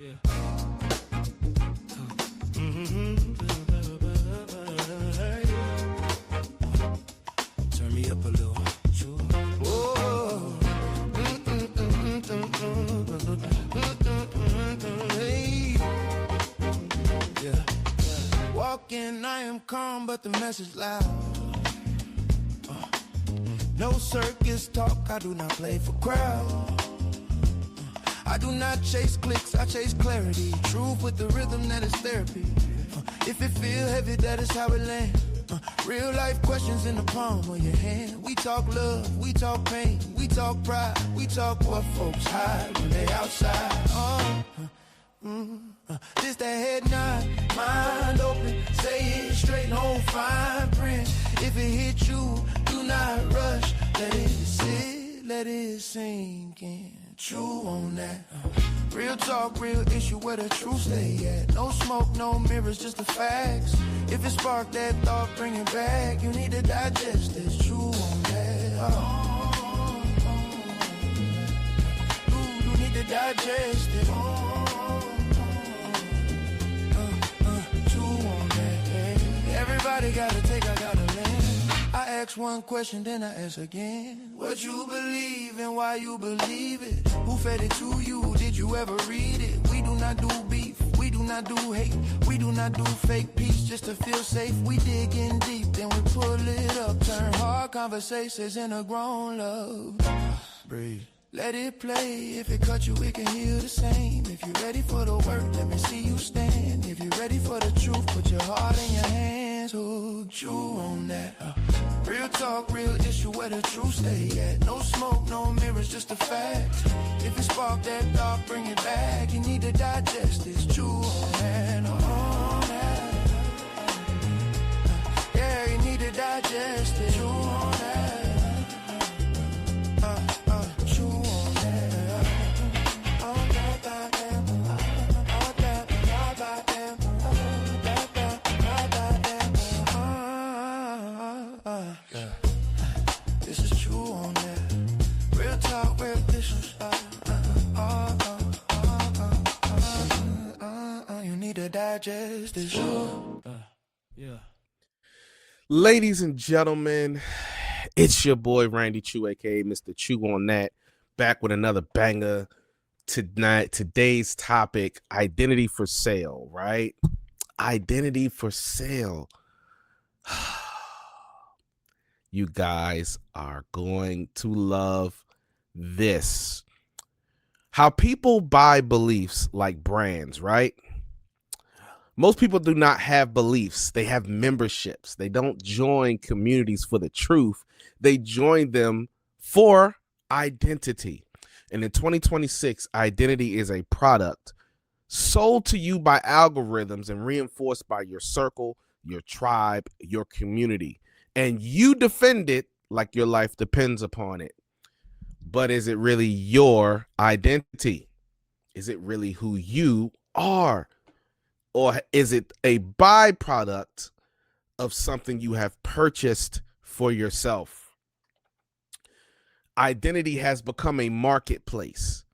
Turn me up a little. Walking, I am calm, but the message loud. No circus talk, I do not play for crowd. I do not chase clicks, I chase clarity. Truth with the rhythm, that is therapy. If it feel heavy, that is how it lands. Real life questions in the palm of your hand. We talk love, we talk pain, we talk pride, we talk what folks hide when they outside. This that head nod, mind open, say it straight, no fine print. If it hit you, do not rush, let it sit, let it sink in. Chew on that. Real talk, real issue, where the truth stay at. No smoke, no mirrors, just the facts. If it spark that thought, bring it back. You need to digest this. Chew on that. You need to digest it. Chew on that. Everybody gotta take, I gotta land. I ask one question, then I ask again. What you believe and why you believe it? Who fed it to you? Did you ever read it? We do not do beef, we do not do hate, we do not do fake peace just to feel safe. We dig in deep, then we pull it up. Turn hard conversations into grown love. Breathe. Let it play. If it cut you, it can heal the same. If you're ready for the work, let me see you stand. If you're ready for the truth, put your heart in your hands. Oh, chew on that. Real talk, real issue, where the truth stay at. No smoke, no mirrors, just the facts. If it spark that thought, bring it back. You need to digest this. Chew on that. On that. Yeah, you need to digest it. Chew on that. This is true on that. Real talk, real issues. You need to digest this. Yeah. Ladies and gentlemen, it's your boy Randy Choo, aka Mr. Choo on that, back with another banger tonight. Today's topic: identity for sale. Right? Identity for sale. You guys are going to love this. How people buy beliefs like brands, right? Most people do not have beliefs. They have memberships. They don't join communities for the truth. They join them for identity. And in 2026, identity is a product sold to you by algorithms and reinforced by your circle, your tribe, your community. And you defend it like your life depends upon it. But is it really your identity? Is it really who you are? Or is it a byproduct of something you have purchased for yourself? Identity has become a marketplace.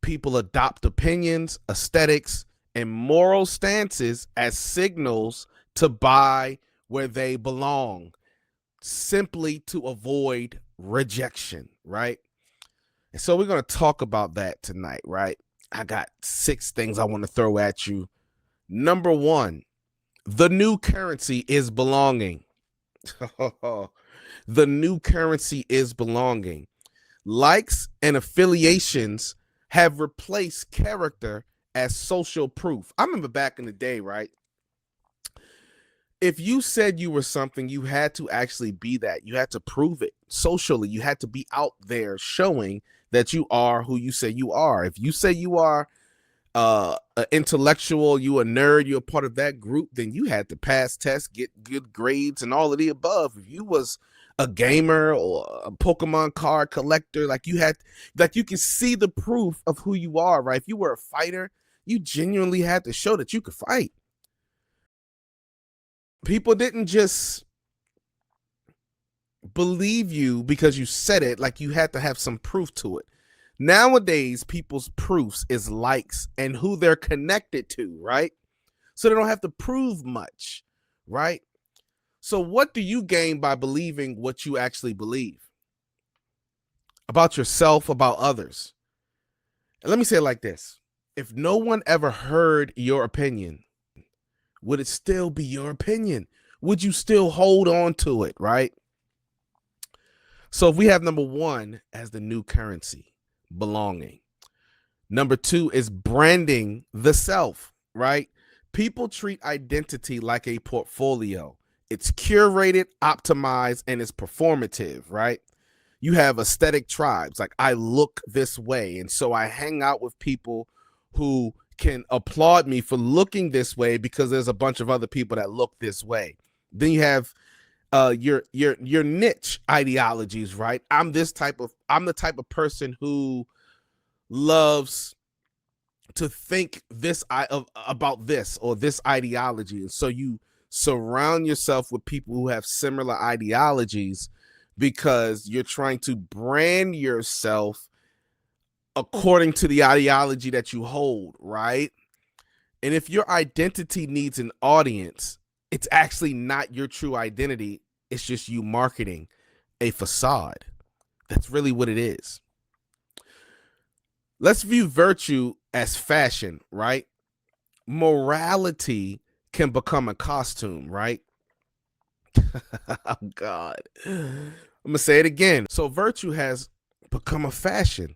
People adopt opinions, aesthetics, and moral stances as signals to buy where they belong, simply to avoid rejection, right? And so we're going to talk about that tonight, right? I got 6 things I want to throw at you. Number 1, the new currency is belonging. The new currency is belonging. Likes and affiliations have replaced character as social proof. I remember back in the day, right? If you said you were something, you had to actually be that. You had to prove it socially. You had to be out there showing that you are who you say you are. If you say you are an intellectual, you a nerd, you're a part of that group, then you had to pass tests, get good grades, and all of the above. If you was a gamer or a Pokemon card collector, like you can see the proof of who you are, right? If you were a fighter, you genuinely had to show that you could fight. People didn't just believe you because you said it, like you had to have some proof to it. Nowadays, people's proofs is likes and who they're connected to, right? So they don't have to prove much, right? So what do you gain by believing what you actually believe about yourself, about others? And let me say it like this. If no one ever heard your opinion, would it still be your opinion? Would you still hold on to it, right? So if we have number one as the new currency, belonging. Number two is branding the self, right? People treat identity like a portfolio. It's curated, optimized, and it's performative, right? You have aesthetic tribes, like I look this way. And so I hang out with people who can applaud me for looking this way because there's a bunch of other people that look this way. Then you have your niche ideologies, right? I'm the type of person who loves to think about this or this ideology. And so you surround yourself with people who have similar ideologies because you're trying to brand yourself according to the ideology that you hold, right? And if your identity needs an audience, it's actually not your true identity. It's just you marketing a facade. That's really what it is. Let's view virtue as fashion, right? Morality can become a costume, right? Oh, God. I'm going to say it again. So virtue has become a fashion.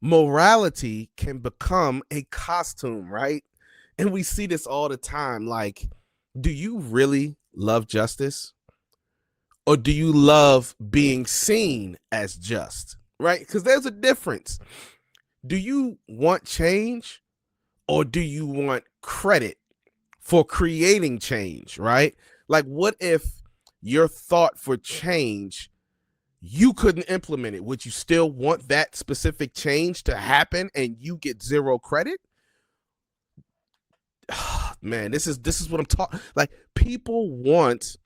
Morality can become a costume, right? And we see this all the time. Like, do you really love justice? Or do you love being seen as just, right? Because there's a difference. Do you want change or do you want credit for creating change, right? Like, what if your thought for change, you couldn't implement it? Would you still want that specific change to happen and you get zero credit? Man, this is what I'm talking. Like, people want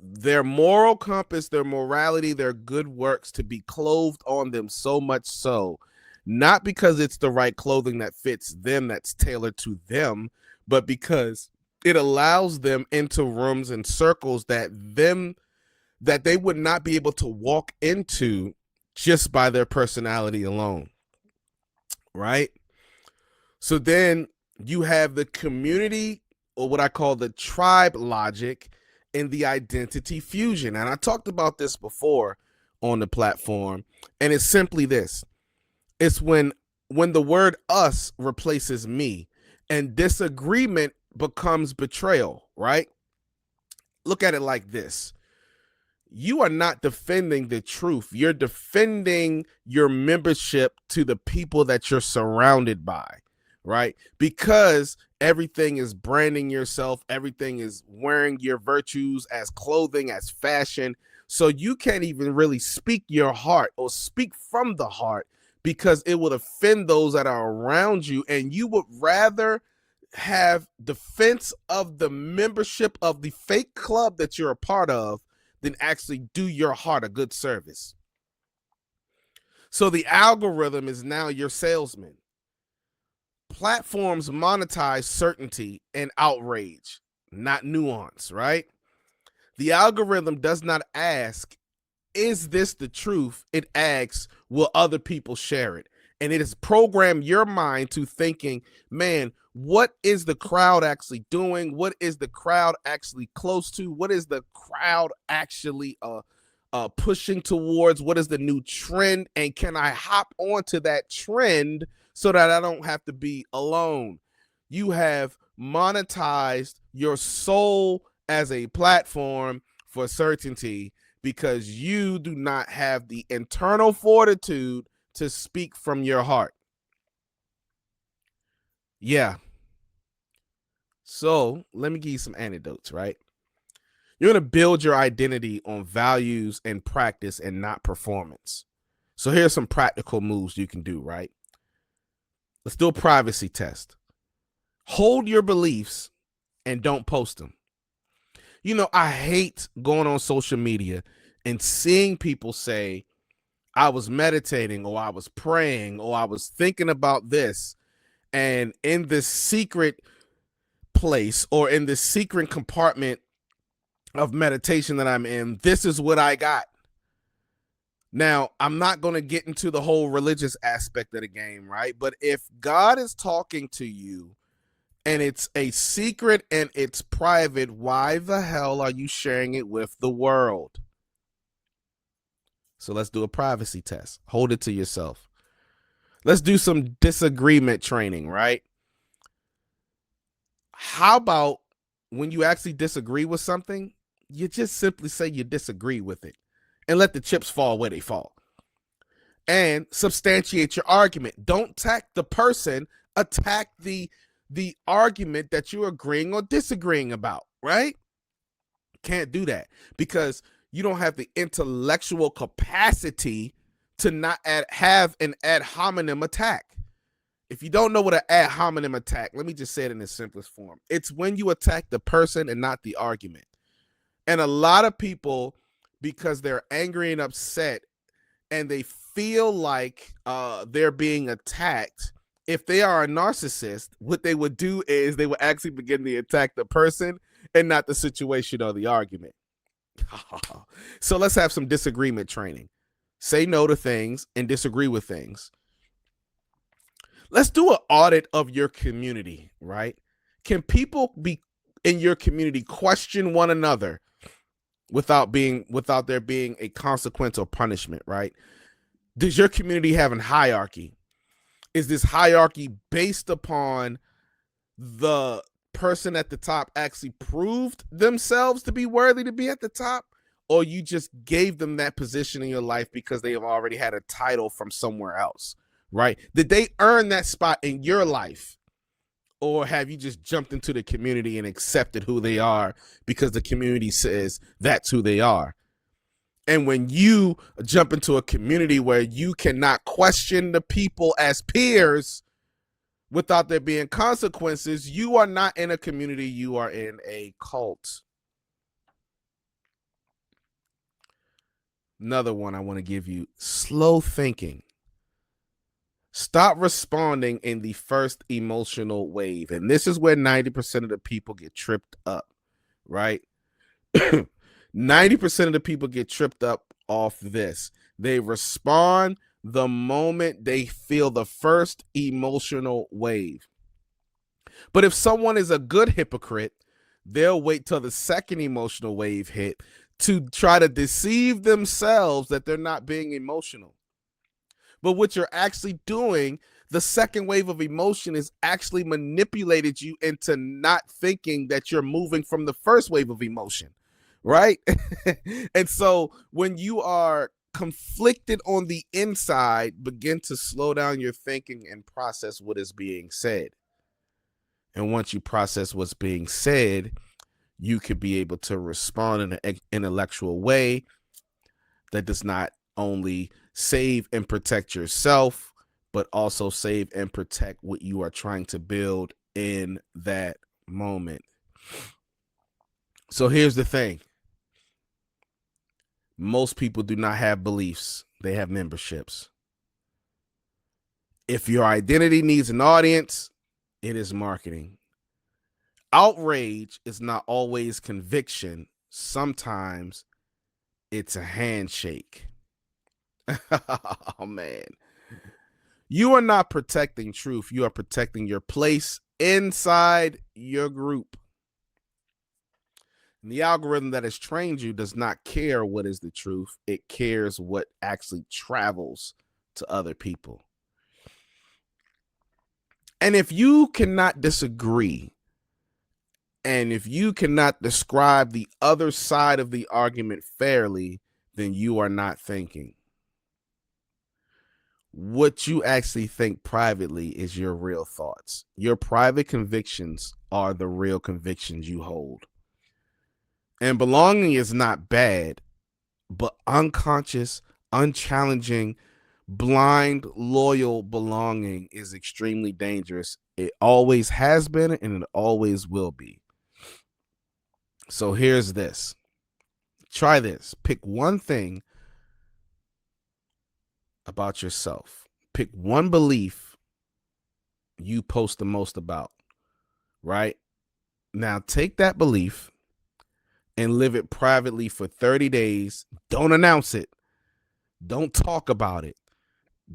their moral compass, their morality, their good works to be clothed on them so much so, not because it's the right clothing that fits them, that's tailored to them, but because it allows them into rooms and circles that they would not be able to walk into just by their personality alone, right? So then you have the community, or what I call the tribe logic, and the identity fusion. And I talked about this before on the platform, and it's simply this. It's when the word us replaces me and disagreement becomes betrayal, right? Look at it like this. You are not defending the truth. You're defending your membership to the people that you're surrounded by, right? Because everything is branding yourself. Everything is wearing your virtues as clothing, as fashion. So you can't even really speak your heart or speak from the heart because it would offend those that are around you. And you would rather have defense of the membership of the fake club that you're a part of than actually do your heart a good service. So the algorithm is now your salesman. Platforms monetize certainty and outrage, not nuance, right? The algorithm does not ask, is this the truth? It asks, will other people share it? And it has programmed your mind to thinking, man, what is the crowd actually doing? What is the crowd actually close to? What is the crowd actually pushing towards? What is the new trend? And can I hop onto that trend so that I don't have to be alone? You have monetized your soul as a platform for certainty because you do not have the internal fortitude to speak from your heart. Yeah. So let me give you some anecdotes, right? You're going to build your identity on values and practice and not performance. So here's some practical moves you can do, right? Let's do a privacy test. Hold your beliefs and don't post them. You know, I hate going on social media and seeing people say, I was meditating, or I was praying, or I was thinking about this, and in this secret place or in this secret compartment of meditation that I'm in, this is what I got. Now, I'm not going to get into the whole religious aspect of the game, right? But if God is talking to you and it's a secret and it's private, why the hell are you sharing it with the world? So let's do a privacy test. Hold it to yourself. Let's do some disagreement training, right? How about when you actually disagree with something, you just simply say you disagree with it and let the chips fall where they fall. And substantiate your argument. Don't attack the person, attack the argument that you're agreeing or disagreeing about, right? Can't do that because you don't have the intellectual capacity to not have an ad hominem attack. If you don't know what an ad hominem attack, let me just say it in its simplest form. It's when you attack the person and not the argument. And a lot of people, because they're angry and upset and they feel like they're being attacked, if they are a narcissist, what they would do is they would actually begin to attack the person and not the situation or the argument. So let's have some disagreement training. Say no to things and disagree with things. Let's do an audit of your community, right? Can people be in your community question one another without there being a consequence or punishment, right? Does your community have a hierarchy? Is this hierarchy based upon the person at the top actually proved themselves to be worthy to be at the top, or you just gave them that position in your life because they have already had a title from somewhere else, right? Did they earn that spot in your life, or have you just jumped into the community and accepted who they are because the community says that's who they are? And when you jump into a community where you cannot question the people as peers without there being consequences, you are not in a community, you are in a cult. Another one I want to give you: slow thinking. Stop responding in the first emotional wave. And this is where 90% of the people get tripped up, right? 90% of the people get tripped up off this. They respond the moment they feel the first emotional wave. But if someone is a good hypocrite, they'll wait till the second emotional wave hit to try to deceive themselves that they're not being emotional. But what you're actually doing, the second wave of emotion is actually manipulated you into not thinking that you're moving from the first wave of emotion, right? And so when you are conflicted on the inside, begin to slow down your thinking and process what is being said. And once you process what's being said, you could be able to respond in an intellectual way that does not only save and protect yourself, but also save and protect what you are trying to build in that moment. So here's the thing. Most people do not have beliefs. They have memberships. If your identity needs an audience, it is marketing. Outrage is not always conviction. Sometimes it's a handshake. Oh, man. You are not protecting truth. You are protecting your place inside your group. And the algorithm that has trained you does not care what is the truth. It cares what actually travels to other people. And if you cannot disagree, and if you cannot describe the other side of the argument fairly, then you are not thinking. What you actually think privately is your real thoughts. Your private convictions are the real convictions you hold. And belonging is not bad, but unconscious, unchallenging, blind, loyal belonging is extremely dangerous. It always has been and it always will be. So here's this. Try this. Pick one thing about yourself. Pick one belief you post the most about, right? Now take that belief and live it privately for 30 days. Don't announce it. Don't talk about it.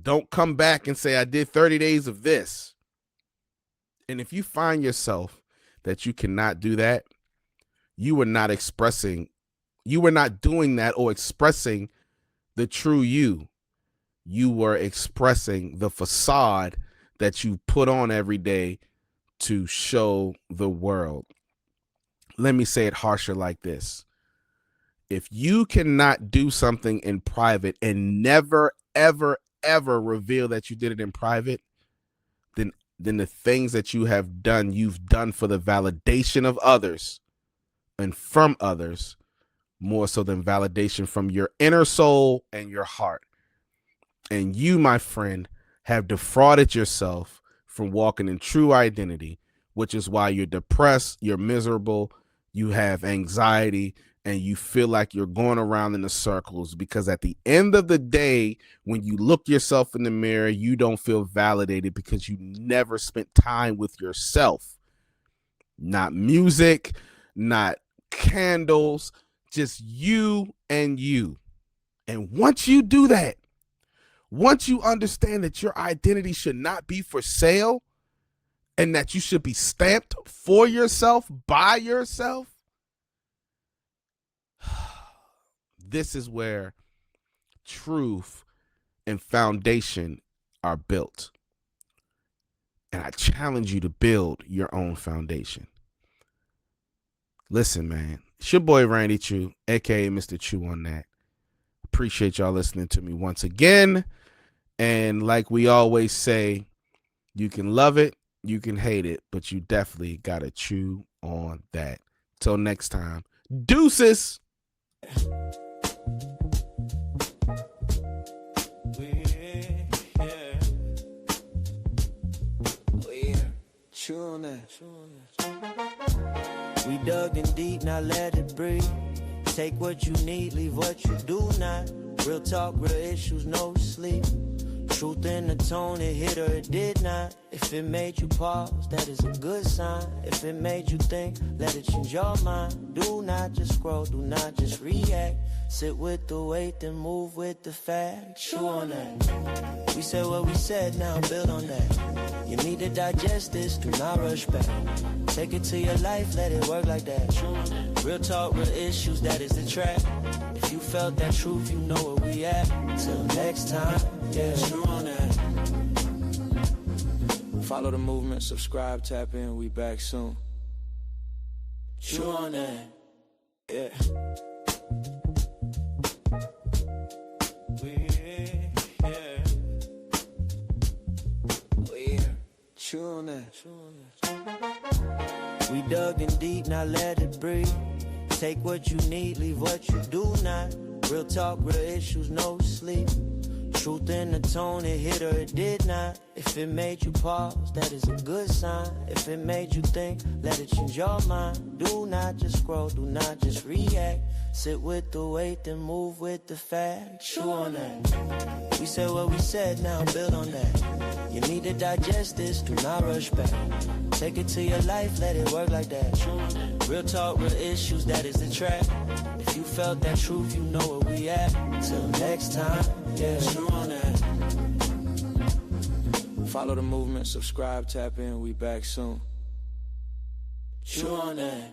Don't come back and say, I did 30 days of this. And if you find yourself that you cannot do that, you were not doing that or expressing the true you. You were expressing the facade that you put on every day to show the world. Let me say it harsher like this. If you cannot do something in private and never, ever, ever reveal that you did it in private, then the things that you have done, you've done for the validation of others and from others, more so than validation from your inner soul and your heart. And you, my friend, have defrauded yourself from walking in true identity, which is why you're depressed, you're miserable, you have anxiety, and you feel like you're going around in the circles, because at the end of the day, when you look yourself in the mirror, you don't feel validated because you never spent time with yourself. Not music, not candles, just you and you. And once you do that, once you understand that your identity should not be for sale and that you should be stamped for yourself, by yourself, this is where truth and foundation are built. And I challenge you to build your own foundation. Listen, man, it's your boy Randy Choo, aka Mr. Choo on that. Appreciate y'all listening to me once again. And like we always say, you can love it, you can hate it, but you definitely gotta chew on that. Till next time, deuces. Choo on that. We dug in deep, now let it breathe. Take what you need, leave what you do not. Real talk, real issues, no sleep. Truth in the tone, it hit or it did not. If it made you pause, that is a good sign. If it made you think, let it change your mind. Do not just scroll, do not just react. Sit with the weight, then move with the fact. Chew on that. We said what we said, now build on that. You need to digest this, do not rush back. Take it to your life, let it work like that. Real talk, real issues, that is the track. If you felt that truth, you know where we at. Till next time, yeah, chew on that. Follow the movement, subscribe, tap in, we back soon. Chew on that, yeah. Chew on that. We dug in deep, now let it breathe. Take what you need, leave what you do not. Real talk, real issues, no sleep. Truth in the tone, it hit or it did not. If it made you pause, that is a good sign. If it made you think, let it change your mind. Do not just scroll, do not just react. Sit with the weight, then move with the fact. Chew on that. We said what we said, now build on that. You need to digest this, do not rush back. Take it to your life, let it work like that. Real talk, real issues, that is the track. If you felt that truth, you know where we at. Till next time, yeah, chew on that. Follow the movement, subscribe, tap in, we back soon. Chew on that.